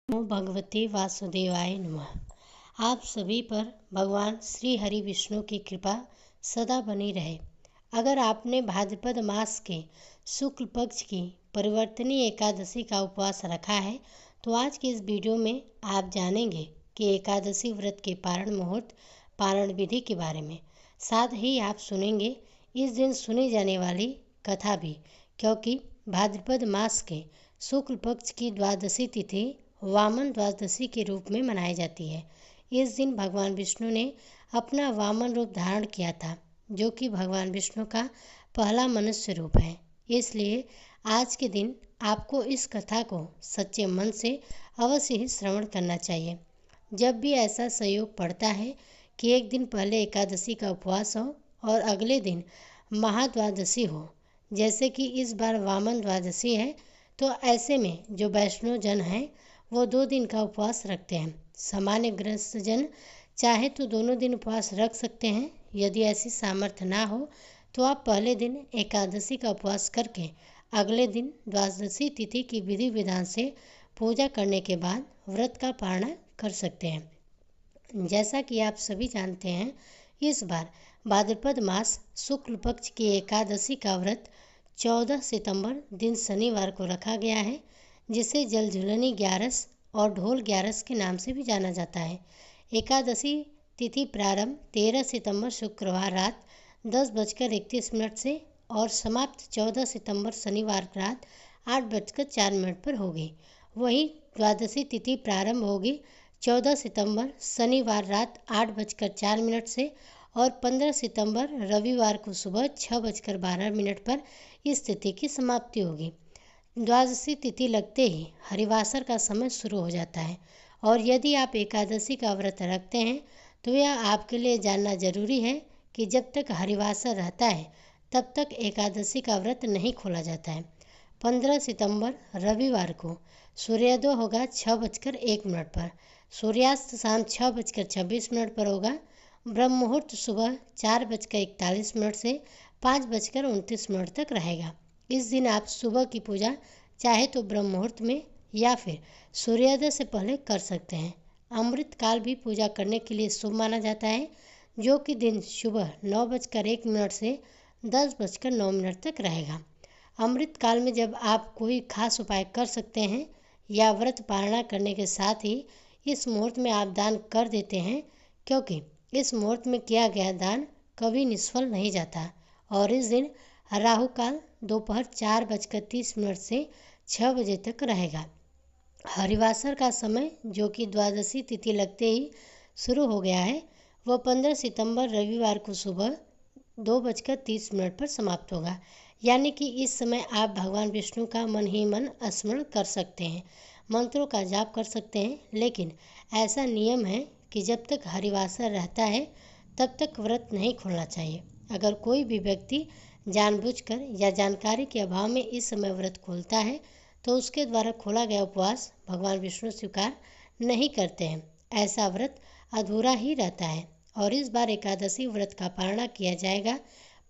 नमो भगवते वासुदेवाय नमः। आप सभी पर भगवान श्री हरि विष्णु की कृपा सदा बनी रहे। अगर आपने भाद्रपद मास के शुक्ल पक्ष की परिवर्तनीय एकादशी का उपवास रखा है तो आज के इस वीडियो में आप जानेंगे कि एकादशी व्रत के पारण मुहूर्त पारण विधि के बारे में। साथ ही आप सुनेंगे इस दिन सुनी जाने वाली कथा भी, क्योंकि भाद्रपद मास के शुक्ल पक्ष की द्वादशी तिथि वामन द्वादशी के रूप में मनाई जाती है। इस दिन भगवान विष्णु ने अपना वामन रूप धारण किया था, जो कि भगवान विष्णु का पहला मनुष्य रूप है। इसलिए आज के दिन आपको इस कथा को सच्चे मन से अवश्य ही श्रवण करना चाहिए। जब भी ऐसा संयोग पड़ता है कि एक दिन पहले एकादशी का उपवास हो और अगले दिन महाद्वादशी हो, जैसे कि इस बार वामन द्वादशी है, तो ऐसे में जो वैष्णव जन हैं वो 2 दिन का उपवास रखते हैं। सामान्य गृहस्थ जन चाहे तो दोनों दिन उपवास रख सकते हैं। यदि ऐसी सामर्थ्य ना हो तो आप पहले दिन एकादशी का उपवास करके अगले दिन द्वादशी तिथि की विधि विधान से पूजा करने के बाद व्रत का पारण कर सकते हैं। जैसा कि आप सभी जानते हैं, इस बार भाद्रपद मास शुक्ल पक्ष की एकादशी का व्रत 14 सितंबर दिन शनिवार को रखा गया है, जिसे जलझूलनी ग्यारस और ढोल ग्यारस के नाम से भी जाना जाता है। एकादशी तिथि प्रारंभ 13 सितंबर शुक्रवार रात 10:31 से और समाप्त 14 सितंबर शनिवार रात 8:04 पर होगी। वहीं द्वादशी तिथि प्रारंभ होगी 14 सितंबर शनिवार रात 8:04 से और 15 सितंबर रविवार को सुबह 6:12 पर इस तिथि की समाप्ति होगी। द्वादशी तिथि लगते ही हरिवासर का समय शुरू हो जाता है और यदि आप एकादशी का व्रत रखते हैं तो यह आपके लिए जानना जरूरी है कि जब तक हरिवासर रहता है तब तक एकादशी का व्रत नहीं खोला जाता है। 15 सितंबर रविवार को सूर्योदय होगा 6:01 पर, सूर्यास्त शाम 6:26 पर होगा। ब्रह्म मुहूर्त सुबह 4:41 से 5:29 तक रहेगा। इस दिन आप सुबह की पूजा चाहे तो ब्रह्म मुहूर्त में या फिर सूर्योदय से पहले कर सकते हैं। अमृत काल भी पूजा करने के लिए शुभ माना जाता है, जो कि दिन सुबह 9:01 से 10:09 तक रहेगा। अमृत काल में जब आप कोई खास उपाय कर सकते हैं या व्रत पारणा करने के साथ ही इस मुहूर्त में आप दान कर देते हैं, क्योंकि इस मुहूर्त में किया गया दान कभी निष्फल नहीं जाता। और इस दिन राहु काल दोपहर 4:30 से 6 बजे तक रहेगा। हरिवासर का समय, जो कि द्वादशी तिथि लगते ही शुरू हो गया है, वह 15 सितंबर रविवार को सुबह 2:30 पर समाप्त होगा। यानी कि इस समय आप भगवान विष्णु का मन ही मन स्मरण कर सकते हैं, मंत्रों का जाप कर सकते हैं। लेकिन ऐसा नियम है कि जब तक हरिवासर रहता है तब तक व्रत नहीं खोलना चाहिए। अगर कोई भी व्यक्ति जानबूझकर या जानकारी के अभाव में इस समय व्रत खोलता है तो उसके द्वारा खोला गया उपवास भगवान विष्णु स्वीकार नहीं करते हैं। ऐसा व्रत अधूरा ही रहता है। और इस बार एकादशी व्रत का पारणा किया जाएगा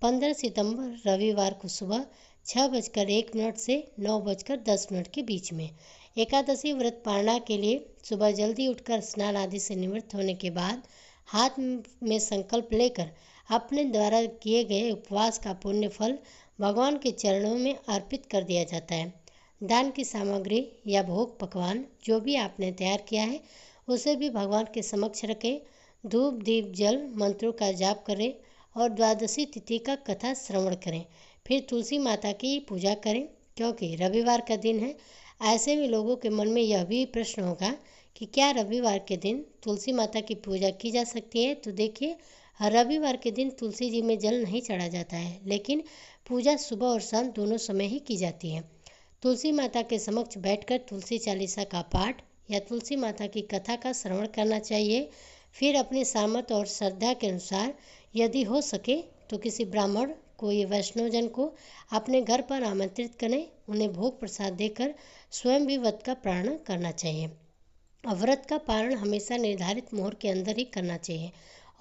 15 सितंबर रविवार को सुबह 6:01 से 9:10 के बीच में। एकादशी व्रत पारणा के लिए सुबह जल्दी उठकर स्नान आदि से निवृत्त होने के बाद हाथ में संकल्प लेकर अपने द्वारा किए गए उपवास का पुण्य फल भगवान के चरणों में अर्पित कर दिया जाता है। दान की सामग्री या भोग पकवान जो भी आपने तैयार किया है उसे भी भगवान के समक्ष रखें। धूप दीप जल मंत्रों का जाप करें और द्वादशी तिथि का कथा श्रवण करें। फिर तुलसी माता की पूजा करें, क्योंकि रविवार का दिन है। ऐसे में लोगों के मन में यह भी प्रश्न होगा कि क्या रविवार के दिन तुलसी माता की पूजा की जा सकती है। तो देखिए, रविवार के दिन तुलसी जी में जल नहीं चढ़ा जाता है, लेकिन पूजा सुबह और शाम दोनों समय ही की जाती है। तुलसी माता के समक्ष बैठकर तुलसी चालीसा का पाठ या तुलसी माता की कथा का श्रवण करना चाहिए। फिर अपने सामर्थ्य और श्रद्धा के अनुसार यदि हो सके तो किसी ब्राह्मण को या वैष्णवजन को अपने घर पर आमंत्रित करें, उन्हें भोग प्रसाद देकर स्वयं भी व्रत का पारण करना चाहिए। व्रत का पारण हमेशा निर्धारित मुहूर्त के अंदर ही करना चाहिए।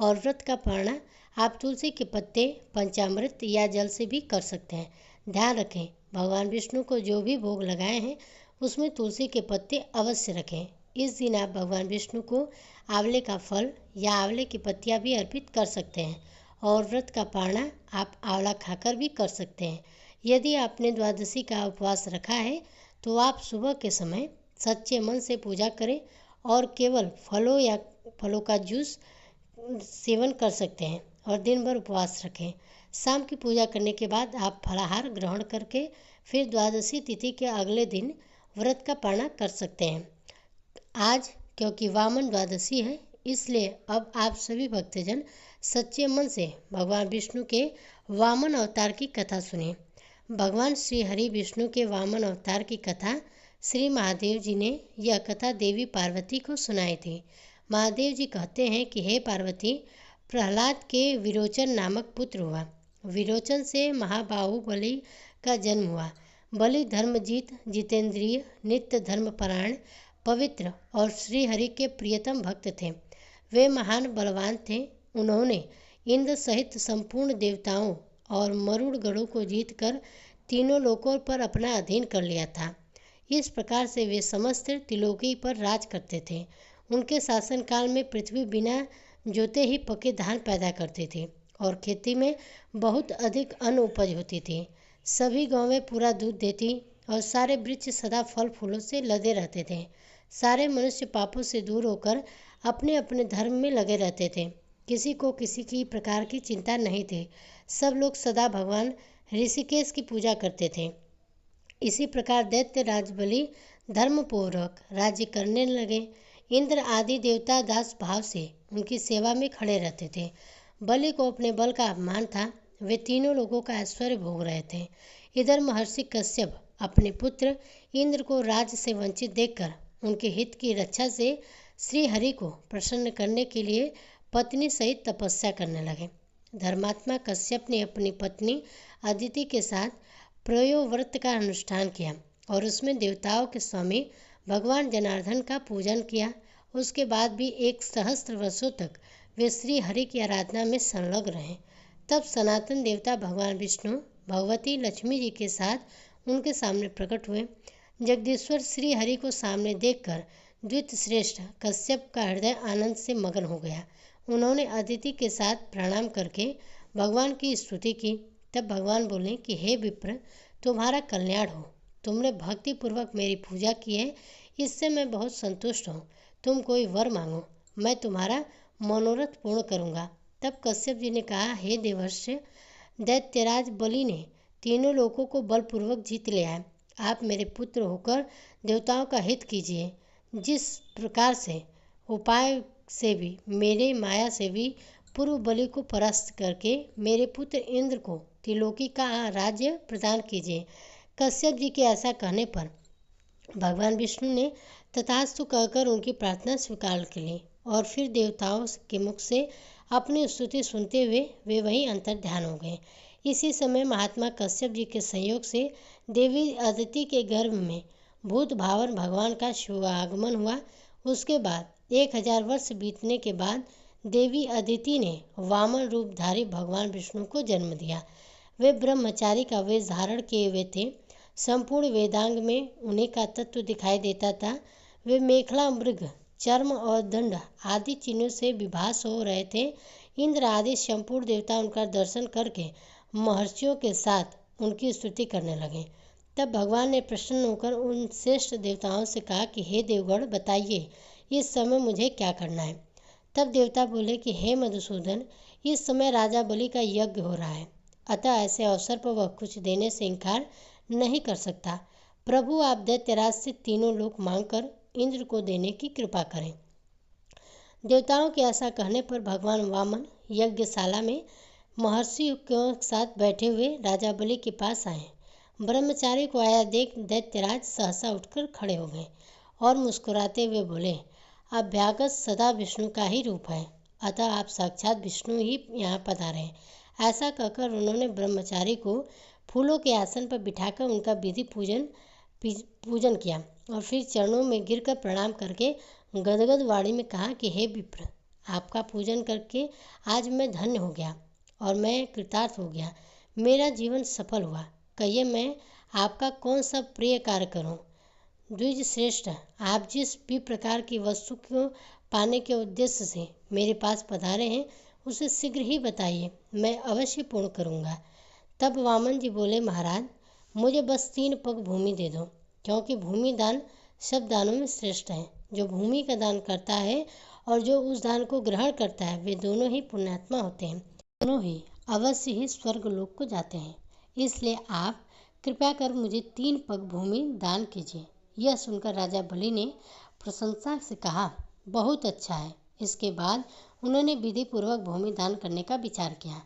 और व्रत का पारणा आप तुलसी के पत्ते, पंचामृत या जल से भी कर सकते हैं। ध्यान रखें, भगवान विष्णु को जो भी भोग लगाए हैं उसमें तुलसी के पत्ते अवश्य रखें। इस दिन आप भगवान विष्णु को आंवले का फल या आंवले की पत्तियां भी अर्पित कर सकते हैं और व्रत का पारणा आप आंवला खाकर भी कर सकते हैं। यदि आपने द्वादशी का उपवास रखा है तो आप सुबह के समय सच्चे मन से पूजा करें और केवल फलों या फलों का जूस सेवन कर सकते हैं और दिन भर उपवास रखें। शाम की पूजा करने के बाद आप फलाहार ग्रहण करके फिर द्वादशी तिथि के अगले दिन व्रत का पारणा कर सकते हैं। आज क्योंकि वामन द्वादशी है, इसलिए अब आप सभी भक्तजन सच्चे मन से भगवान विष्णु के वामन अवतार की कथा सुनिए। भगवान श्री हरि विष्णु के वामन अवतार की कथा श्री महादेव जी ने यह कथा देवी पार्वती को सुनाई थी। महादेव जी कहते हैं कि हे पार्वती, प्रहलाद के विरोचन नामक पुत्र हुआ। विरोचन से महाबाहु बलि का जन्म हुआ। बलि धर्मजीत, जितेंद्रिय, नित्य धर्मपरायण, पवित्र और श्री हरि के प्रियतम भक्त थे। वे महान बलवान थे। उन्होंने इंद्र सहित संपूर्ण देवताओं और मरुड़ गणों को जीतकर तीनों लोकों पर अपना अधीन कर लिया था। इस प्रकार से वे समस्त त्रिलोकी पर राज करते थे। उनके शासनकाल में पृथ्वी बिना जोते ही पके धान पैदा करती थी और खेती में बहुत अधिक अन्न उपज होती थी। सभी गौवें पूरा दूध देती और सारे वृक्ष सदा फल फूलों से लदे रहते थे। सारे मनुष्य पापों से दूर होकर अपने अपने धर्म में लगे रहते थे। किसी को किसी की प्रकार की चिंता नहीं थी। सब लोग सदा भगवान ऋषिकेश की पूजा करते थे। इसी प्रकार दैत्य राज बलि धर्मपूर्वक राज्य करने लगे। इंद्र आदि देवता दास भाव से उनकी सेवा में खड़े रहते थे। बलि को अपने बल का अभिमान था। वे तीनों लोगों का ऐश्वर्य भोग रहे थे। इधर महर्षि कश्यप अपने पुत्र इंद्र को राज्य से वंचित देखकर उनके हित की रक्षा से श्री हरि को प्रसन्न करने के लिए पत्नी सहित तपस्या करने लगे। धर्मात्मा कश्यप ने अपनी पत्नी अदिति के साथ प्रयो व्रत का अनुष्ठान किया और उसमें देवताओं के स्वामी भगवान जनार्दन का पूजन किया। उसके बाद भी 1 सहस्त्र वर्षों तक वे श्री हरि की आराधना में संलग्न रहे। तब सनातन देवता भगवान विष्णु भगवती लक्ष्मी जी के साथ उनके सामने प्रकट हुए। जगदीश्वर श्री हरि को सामने देखकर द्वित श्रेष्ठ कश्यप का हृदय आनंद से मगन हो गया। उन्होंने अदिति के साथ प्रणाम करके भगवान की स्तुति की। तब भगवान बोले कि हे विप्र, तुम्हारा कल्याण हो। तुमने भक्तिपूर्वक मेरी पूजा की है, इससे मैं बहुत संतुष्ट हूँ। तुम कोई वर मांगो, मैं तुम्हारा मनोरथ पूर्ण करूँगा। तब कश्यप जी ने कहा, हे देवर्षि, दैत्यराज बलि ने तीनों लोकों को बलपूर्वक जीत लिया है। आप मेरे पुत्र होकर देवताओं का हित कीजिए। जिस प्रकार से उपाय से भी मेरे माया से भी पूर्व बलि को परास्त करके मेरे पुत्र इंद्र को त्रिलोकी का राज्य प्रदान कीजिए। कश्यप जी के ऐसा कहने पर भगवान विष्णु ने तथास्तु कहकर उनकी प्रार्थना स्वीकार की ली और फिर देवताओं के मुख से अपनी स्तुति सुनते हुए वे वहीं अंतर्ध्यान हो गए। इसी समय महात्मा कश्यप जी के संयोग से देवी अदिति के गर्भ में भूत भावन भगवान का शुभागमन हुआ। उसके बाद 1000 वर्ष बीतने के बाद देवी अदिति ने वामन रूपधारी भगवान विष्णु को जन्म दिया। वे ब्रह्मचारी का वेश धारण किए हुए थे। संपूर्ण वेदांग में उन्हीं का तत्व दिखाई देता था। वे मेखला, मृग, चर्म और दंड आदि चिन्हों से विभास हो रहे थे। इंद्र आदि संपूर्ण देवता उनका दर्शन करके महर्षियों के साथ उनकी स्तुति करने लगे। तब भगवान ने प्रसन्न होकर उन श्रेष्ठ देवताओं से कहा कि हे देवगण, बताइए इस समय मुझे क्या करना है। तब देवता बोले कि हे मधुसूदन, इस समय राजा बलि का यज्ञ हो रहा है, अतः ऐसे अवसर पर वह कुछ देने से इनकार नहीं कर सकता। प्रभु, आप दैत्यराज से तीनों लोक मांगकर इंद्र को देने की कृपा करें। देवताओं के ऐसा कहने पर भगवान वामन यज्ञशाला में महर्षियों के साथ बैठे हुए राजा बलि के पास आए। ब्रह्मचारी को आया देख दैत्यराज सहसा उठकर खड़े हो गए और मुस्कुराते हुए बोले, अभ्यागत सदा विष्णु का ही रूप है, अतः आप साक्षात विष्णु ही यहाँ पधारे हैं। ऐसा कहकर उन्होंने ब्रह्मचारी को फूलों के आसन पर बिठाकर उनका विधि पूजन किया और फिर चरणों में गिरकर प्रणाम करके गदगद वाणी में कहा कि हे विप्र, आपका पूजन करके आज मैं धन्य हो गया और मैं कृतार्थ हो गया। मेरा जीवन सफल हुआ। कहिए मैं आपका कौन सा प्रिय कार्य करूं। द्विज श्रेष्ठ, आप जिस भी प्रकार की वस्तु को पाने के उद्देश्य से मेरे पास पधारे हैं उसे शीघ्र ही बताइए, मैं अवश्य पूर्ण करूँगा। तब वामन जी बोले, महाराज मुझे बस 3 पग भूमि दे दो, क्योंकि भूमि दान सब दानों में श्रेष्ठ है। जो भूमि का दान करता है और जो उस दान को ग्रहण करता है वे दोनों ही पुण्यात्मा होते हैं, दोनों ही अवश्य ही स्वर्ग लोक को जाते हैं। इसलिए आप कृपया कर मुझे 3 पग भूमि दान कीजिए। यह सुनकर राजा बलि ने प्रशंसा से कहा, बहुत अच्छा है। इसके बाद उन्होंने विधि पूर्वक भूमि दान करने का विचार किया।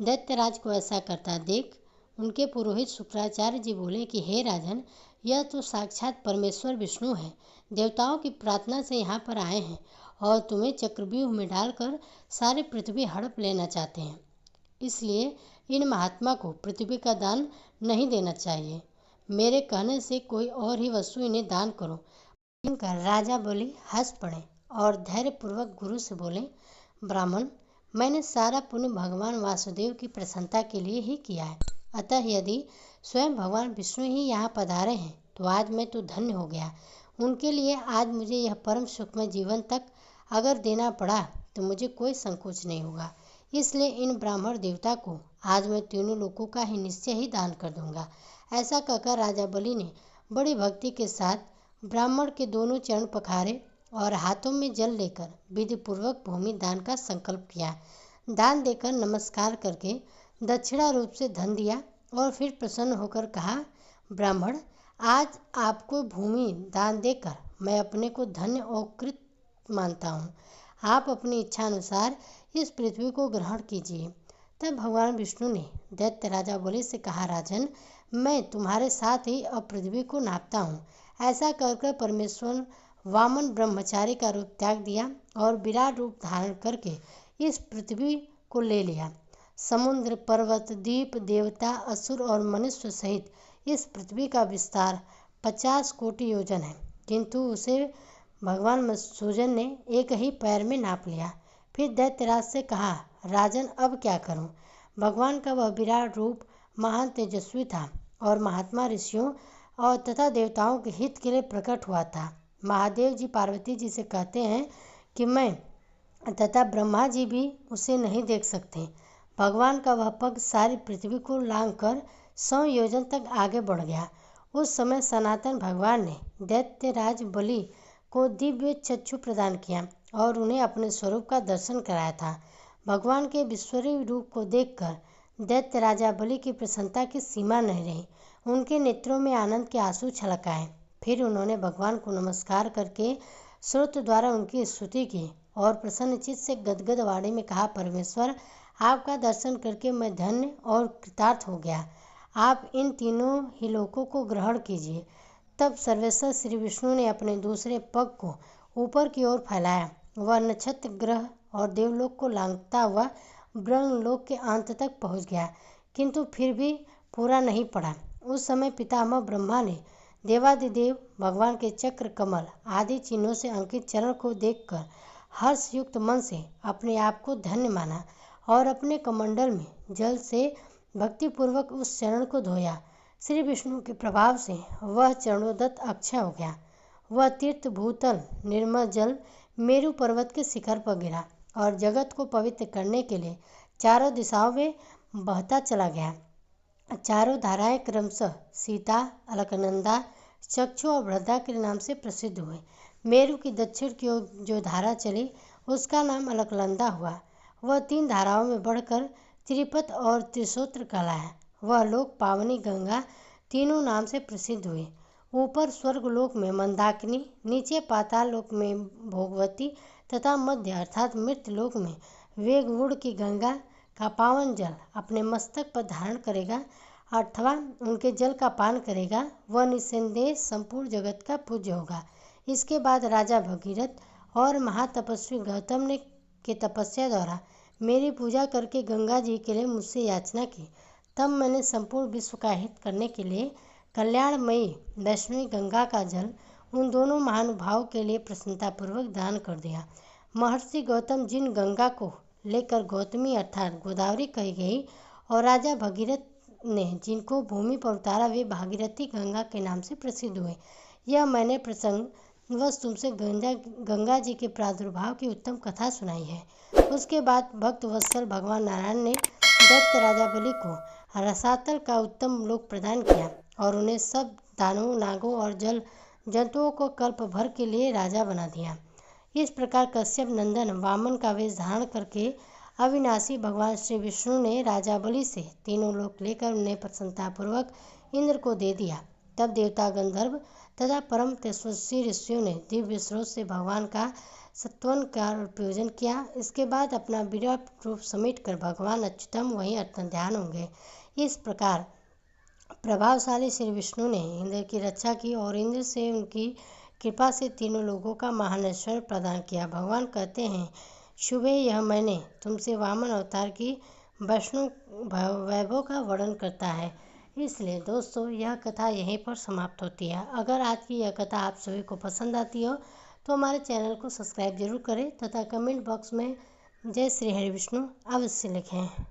दैत्यराज को ऐसा करता देख उनके पुरोहित शुक्राचार्य जी बोले कि हे राजन, यह तो साक्षात परमेश्वर विष्णु है। देवताओं की प्रार्थना से यहाँ पर आए हैं और तुम्हें चक्रव्यूह में डालकर सारी पृथ्वी हड़प लेना चाहते हैं। इसलिए इन महात्मा को पृथ्वी का दान नहीं देना चाहिए। मेरे कहने से कोई और ही वस्तु इन्हें दान करो। सुनकर राजा बलि हंस पड़े और धैर्यपूर्वक गुरु से बोले, ब्राह्मण, मैंने सारा पुण्य भगवान वासुदेव की प्रसन्नता के लिए ही किया है। अतः यदि स्वयं भगवान विष्णु ही यहाँ पधारे हैं तो आज मैं तो धन्य हो गया। उनके लिए आज मुझे यह परम सुखमय जीवन तक अगर देना पड़ा तो मुझे कोई संकोच नहीं होगा। इसलिए इन ब्राह्मण देवता को आज मैं तीनों लोकों का ही निश्चय ही दान कर दूंगा। ऐसा कहकर राजा बलि ने बड़ी भक्ति के साथ ब्राह्मण के दोनों चरण पखारे और हाथों में जल लेकर विधि पूर्वक भूमि दान का संकल्प किया। दान देकर नमस्कार करके दक्षिणा रूप से धन दिया और फिर प्रसन्न होकर कहा, ब्राह्मण, आज आपको भूमि दान देकर मैं अपने को धन्य और कृत मानता हूँ। आप अपनी इच्छा अनुसार इस पृथ्वी को ग्रहण कीजिए। तब भगवान विष्णु ने दैत्य राजा बलि से कहा, राजन, मैं तुम्हारे साथ ही अब पृथ्वी को नापता हूँ। ऐसा कर परमेश्वर वामन ब्रह्मचारी का रूप त्याग दिया और विराट रूप धारण करके इस पृथ्वी को ले लिया। समुद्र, पर्वत, द्वीप, देवता, असुर और मनुष्य सहित इस पृथ्वी का विस्तार 50 कोटि योजन है, किंतु उसे भगवान मधुसूदन ने एक ही पैर में नाप लिया। फिर दैत्यराज से कहा, राजन, अब क्या करूं? भगवान का वह विराट रूप महान तेजस्वी था और महात्मा ऋषियों और तथा देवताओं के हित के लिए प्रकट हुआ था। महादेव जी पार्वती जी से कहते हैं कि मैं तथा ब्रह्मा जी भी उसे नहीं देख सकते। भगवान का वह पग सारी पृथ्वी को लांघकर 100 योजन तक आगे बढ़ गया। उस समय सनातन भगवान ने दैत्यराज बलि को दिव्य चक्षु प्रदान किया और उन्हें अपने स्वरूप का दर्शन कराया था। भगवान के विश्वरी रूप को देखकर दैत्य राजा बलि की प्रसन्नता की सीमा नहीं रही। उनके नेत्रों में आनंद के आंसू छलक आए। फिर उन्होंने भगवान को नमस्कार करके श्रोत्र द्वारा उनकी स्तुति की और प्रसन्नचित्त से गदगद वाणी में कहा, परमेश्वर, आपका दर्शन करके मैं धन्य और कृतार्थ हो गया। आप इन तीनों ही लोकों को ग्रहण कीजिए। तब सर्वेश्वर श्री विष्णु ने अपने दूसरे पग को ऊपर की ओर फैलाया। वह नक्षत्र, ग्रह और देवलोक को लांघता हुआ ब्रह्मलोक के अंत तक पहुंच गया, किंतु फिर भी पूरा नहीं पड़ा। उस समय पितामह ब्रह्मा ने देवादिदेव भगवान के चक्र, कमल आदि चिन्हों से अंकित चरण को देखकर हर्षयुक्त मन से अपने आप को धन्य माना और अपने कमंडल में जल से भक्तिपूर्वक उस चरण को धोया। श्री विष्णु के प्रभाव से वह चरणोदत्त अक्षय हो गया। वह तीर्थ भूतल निर्मल जल मेरु पर्वत के शिखर पर गिरा और जगत को पवित्र करने के लिए चारों दिशाओं में बहता चला गया। चारों धाराएं क्रमशः सीता, अलकनंदा, चक्षु और भ्रदा के नाम से प्रसिद्ध हुए। मेरु की दक्षिण की ओर जो धारा चली उसका नाम अलकनंदा हुआ। वह 3 धाराओं में बढ़कर त्रिपत और त्रिशोत्र कहलाया। वह लोक पावनी गंगा तीनों नाम से प्रसिद्ध हुई। ऊपर स्वर्गलोक में मंदाकिनी, नीचे पाताल लोक में भोगवती तथा मध्य अर्थात मृत्यलोक में वेगवुड़ की गंगा का पावन जल अपने मस्तक पर धारण करेगा अथवा उनके जल का पान करेगा, वह निस्संदेह संपूर्ण जगत का पूज्य होगा। इसके बाद राजा भगीरथ और महातपस्वी गौतम ने के तपस्या द्वारा मेरी पूजा करके गंगा जी के लिए मुझसे याचना की। तब मैंने संपूर्ण विश्व का हित करने के लिए कल्याणमयी वैष्णवी गंगा का जल उन दोनों महानुभावों के लिए प्रसन्नतापूर्वक दान कर दिया। महर्षि गौतम जिन गंगा को लेकर गौतमी अर्थात गोदावरी कही गई और राजा भगीरथ ने जिनको भूमि पर उतारा वे भागीरथी गंगा के नाम से प्रसिद्ध हुए। यह मैंने प्रसंग वश तुमसे गंगा जी के प्रादुर्भाव की उत्तम कथा सुनाई है। उसके बाद भक्त वत्सल भगवान नारायण ने दैत्य राजा बलि को रसातल का उत्तम लोक प्रदान किया और उन्हें सब दानवों, नागों और जल जंतुओं को कल्प भर के लिए राजा बना दिया। इस प्रकार कश्यप नंदन वामन का वेश धारण करके अविनाशी भगवान श्री विष्णु ने राजा बलि से तीनों लोक लेकर उन्हें प्रसन्नतापूर्वक इंद्र को दे दिया। तब देवता, गंधर्व तथा परम तेजस्वी ऋषियों ने दिव्य स्रोत से भगवान का सत्वन का पूजन किया। इसके बाद अपना विराट रूप समेट कर भगवान अच्युतम वहीं ध्यान होंगे। इस प्रकार प्रभावशाली श्री विष्णु ने इंद्र की रक्षा की और इंद्र से उनकी कृपा से तीनों लोगों का महान ऐश्वर्य प्रदान किया। भगवान कहते हैं, शुभ है यह मैंने तुमसे वामन अवतार की वैभव का वर्णन करता है। इसलिए दोस्तों यह कथा यहीं पर समाप्त होती है। अगर आज की यह कथा आप सभी को पसंद आती हो तो हमारे चैनल को सब्सक्राइब जरूर करें तथा कमेंट बॉक्स में जय श्री हरि विष्णु अवश्य लिखें।